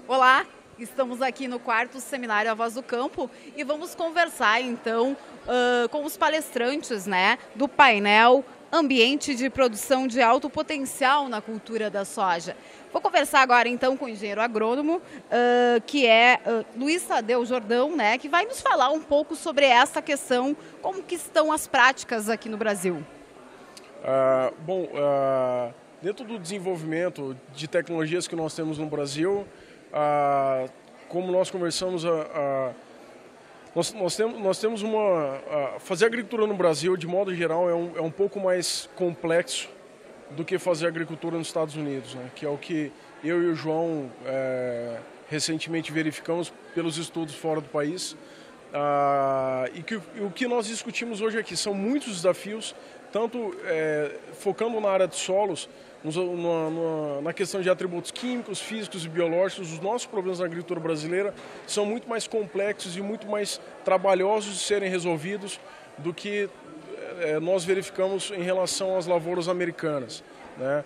Olá, estamos aqui no quarto seminário A Voz do Campo e vamos conversar então com os palestrantes, né, do painel Ambiente de Produção de Alto Potencial na Cultura da Soja. Vou conversar agora então com o engenheiro agrônomo, que é Luiz Tadeu Jordão, né, que vai nos falar um pouco sobre essa questão, como que estão as práticas aqui no Brasil. Dentro do desenvolvimento de tecnologias que nós temos no Brasil, como nós conversamos, nós temos fazer agricultura no Brasil, de modo geral, é um pouco mais complexo do que fazer agricultura nos Estados Unidos, né? Que é o que eu e o João recentemente verificamos pelos estudos fora do país. O que nós discutimos hoje aqui são muitos desafios, tanto focando na área de solos, na questão de atributos químicos, físicos e biológicos. Os nossos problemas na agricultura brasileira são muito mais complexos e muito mais trabalhosos de serem resolvidos do que nós verificamos em relação às lavouras americanas, né?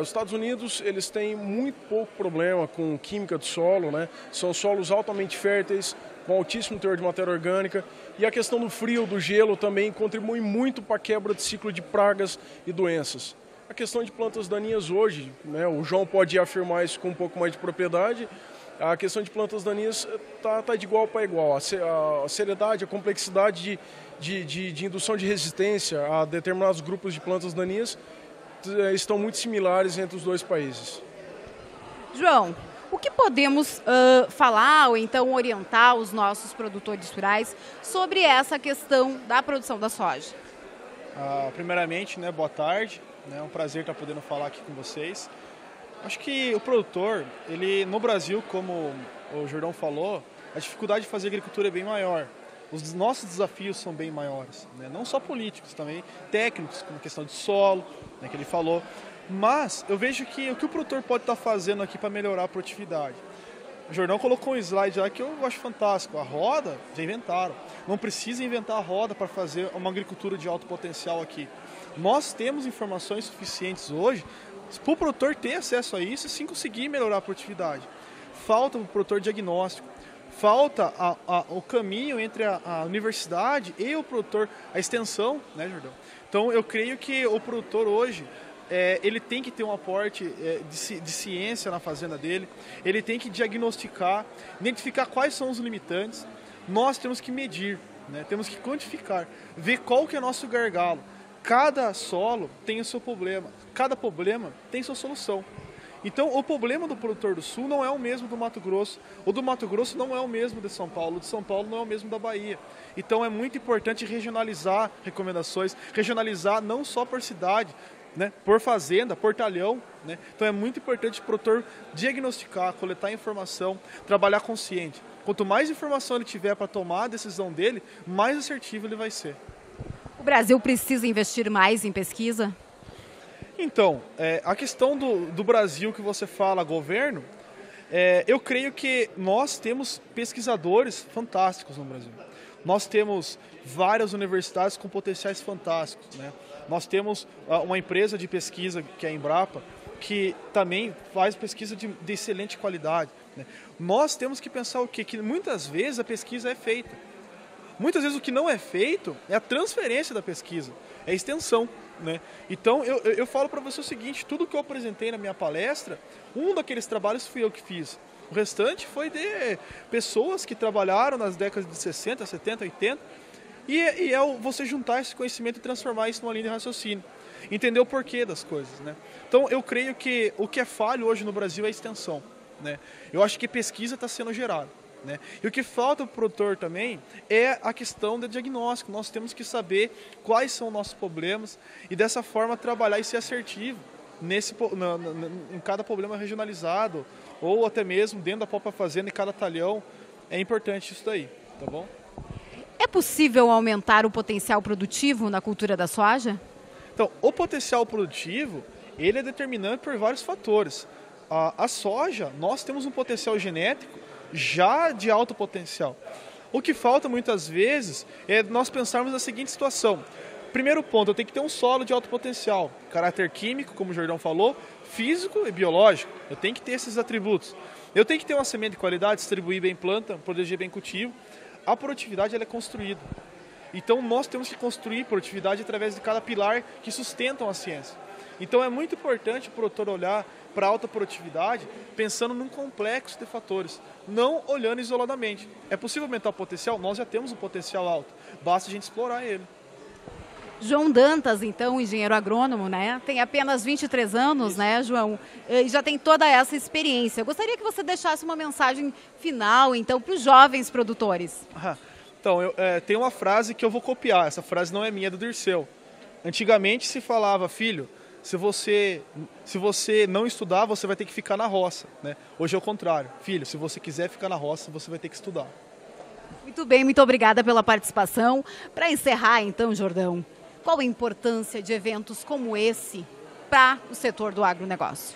Os Estados Unidos, eles têm muito pouco problema com química de solo, né? São solos altamente férteis, com altíssimo teor de matéria orgânica, e a questão do frio, do gelo também contribui muito para a quebra de ciclo de pragas e doenças. A questão de plantas daninhas hoje, né, o João pode afirmar isso com um pouco mais de propriedade, a questão de plantas daninhas tá de igual para igual. A seriedade, a complexidade de indução de resistência a determinados grupos de plantas daninhas estão muito similares entre os dois países. João, o que podemos falar ou então orientar os nossos produtores rurais sobre essa questão da produção da soja? Primeiramente, né, boa tarde. É um prazer estar podendo falar aqui com vocês. Acho que o produtor, ele no Brasil, como o Jordão falou, a dificuldade de fazer agricultura é bem maior. Os nossos desafios são bem maiores, né? Não só políticos, também técnicos, como a questão de solo, né, que ele falou. Mas eu vejo que o que o produtor pode estar fazendo aqui para melhorar a produtividade. O Jordão colocou um slide lá que eu acho fantástico. A roda, já inventaram. Não precisa inventar a roda para fazer uma agricultura de alto potencial aqui. Nós temos informações suficientes hoje para o produtor ter acesso a isso e sim conseguir melhorar a produtividade. Falta para o produtor diagnóstico, falta o caminho entre a universidade e o produtor, a extensão, né, Jordão? Então eu creio que o produtor hoje, ele tem que ter um aporte de ciência na fazenda dele, ele tem que diagnosticar, identificar quais são os limitantes. Nós temos que medir, né? Temos que quantificar, ver qual que é o nosso gargalo. Cada solo tem o seu problema, cada problema tem sua solução. Então, o problema do produtor do Sul não é o mesmo do Mato Grosso, o do Mato Grosso não é o mesmo de São Paulo, o de São Paulo não é o mesmo da Bahia. Então, é muito importante regionalizar recomendações, regionalizar não só por cidade, né, por fazenda, por talhão, né? Então, é muito importante o produtor diagnosticar, coletar informação, trabalhar consciente. Quanto mais informação ele tiver para tomar a decisão dele, mais assertivo ele vai ser. O Brasil precisa investir mais em pesquisa? Então, a questão do Brasil que você fala, governo, eu creio que nós temos pesquisadores fantásticos no Brasil. Nós temos várias universidades com potenciais fantásticos, né? Nós temos uma empresa de pesquisa, que é a Embrapa, que também faz pesquisa de excelente qualidade, né? Nós temos que pensar o quê? Que muitas vezes a pesquisa é feita. Muitas vezes o que não é feito é a transferência da pesquisa, é a extensão, né? Então eu falo para você o seguinte, tudo que eu apresentei na minha palestra, um daqueles trabalhos fui eu que fiz. O restante foi de pessoas que trabalharam nas décadas de 60, 70, 80, e é você juntar esse conhecimento e transformar isso numa linha de raciocínio. Entender o porquê das coisas, né? Então eu creio que o que é falho hoje no Brasil é a extensão, né? Eu acho que pesquisa está sendo gerada, né? E o que falta para o produtor também é a questão do diagnóstico. Nós temos que saber quais são os nossos problemas e dessa forma trabalhar e ser assertivo em cada problema regionalizado ou até mesmo dentro da própria fazenda, em cada talhão. É importante isso daí, tá bom? É possível aumentar o potencial produtivo na cultura da soja? Então, o potencial produtivo, ele é determinante por vários fatores. A soja, nós temos um potencial genético já de alto potencial. O que falta muitas vezes é nós pensarmos na seguinte situação: primeiro ponto, eu tenho que ter um solo de alto potencial, caráter químico, como o Jordão falou, físico e biológico. Eu tenho que ter esses atributos. Eu tenho que ter uma semente de qualidade, distribuir bem planta, proteger bem cultivo. A produtividade ela é construída. Então nós temos que construir produtividade através de cada pilar que sustentam a ciência. Então é muito importante o produtor olhar para a alta produtividade pensando num complexo de fatores, não olhando isoladamente. É possível aumentar o potencial? Nós já temos um potencial alto, basta a gente explorar ele. João Dantas, então, engenheiro agrônomo, né? Tem apenas 23 anos, isso, né, João? E já tem toda essa experiência. Eu gostaria que você deixasse uma mensagem final, então, para os jovens produtores. Então, tem uma frase que eu vou copiar. Essa frase não é minha, é do Dirceu. Antigamente se falava, filho, se você não estudar, você vai ter que ficar na roça, né? Hoje é o contrário. Filho, se você quiser ficar na roça, você vai ter que estudar. Muito bem, muito obrigada pela participação. Para encerrar, então, Jordão, qual a importância de eventos como esse para o setor do agronegócio?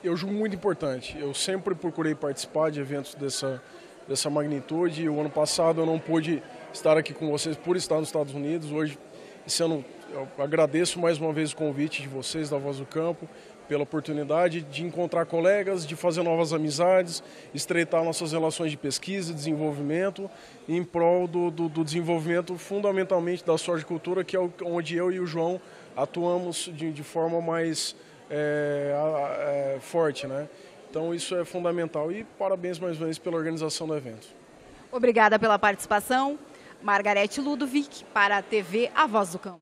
Eu julgo muito importante. Eu sempre procurei participar de eventos dessa magnitude. O ano passado eu não pude estar aqui com vocês por estar nos Estados Unidos. Hoje, esse ano, eu agradeço mais uma vez o convite de vocês, da Voz do Campo, pela oportunidade de encontrar colegas, de fazer novas amizades, estreitar nossas relações de pesquisa e desenvolvimento em prol do desenvolvimento fundamentalmente da sojicultura, que é onde eu e o João atuamos de forma mais forte, né? Então isso é fundamental e parabéns mais uma vez pela organização do evento. Obrigada pela participação. Margarete Ludovic para a TV A Voz do Campo.